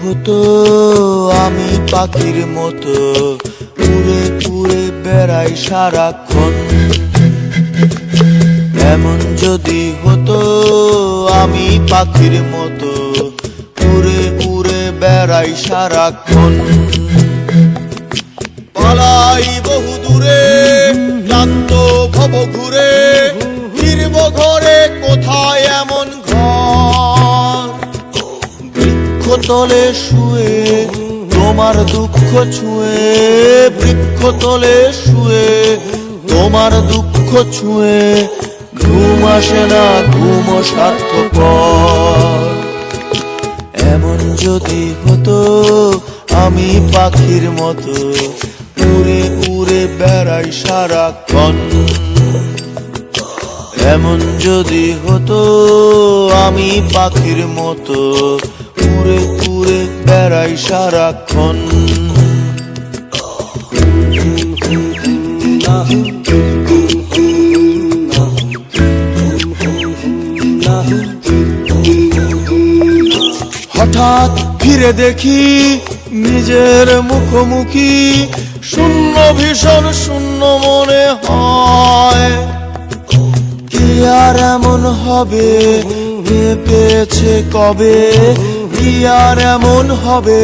হতো আমি পাখির মতো উড়ে উড়ে বেড়াই সারাক্ষণ, এমন যদি হতো আমি পাখির মতো উড়ে উড়ে বেড়াই সারাক্ষণ। পালাই বহু দূরে ক্লান্ত ভব ঘুরে, ফিরব ঘরে কোথায় এমন ঘর, বৃক্ষতলে শুয়ে তোমার দুঃখ ছুঁয়ে, বৃক্ষতলে শুয়ে তোমার দুঃখ ছুঁয়ে, ঘুম আসে না ঘুম স্বার্থপর। এমন যদি হতো আমি পাখির মতো উড়ে উড়ে বেড়াই সারাক্ষণ, এমন যদি হতো আমি পাখির মতো উড়ে উড়ে বেড়াই সারাক্ষণ। হঠাৎ ফিরে দেখি নিজের মুখোমুখি, শূন্য ভীষণ শূন্য মনে হয়। কি আর এমন হবে কে পেয়েছে কবে, কি আর এমন হবে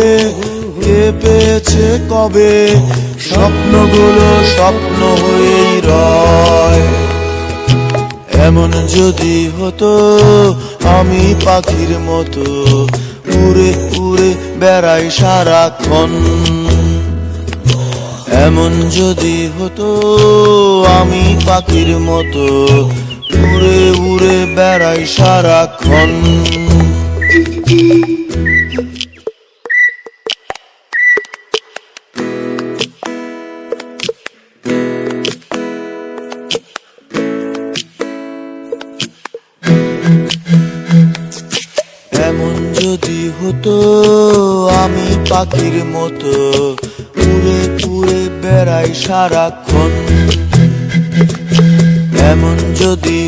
কে পেয়েছে কবে, স্বপ্নগুলো স্বপ্ন হয়েই রয়। এমন যদি হতো আমি পাখির মতো উড়ে উড়ে বেড়াই সারাক্ষণ, এমন যদি হতো আমি পাখির মতো উড়ে উড়ে বেড়াই সারাক্ষণ। এমন যদি হতো আমি পাখির মতো উড়ে উড়ে বেড়াই সারাক্ষণ, এমন যদি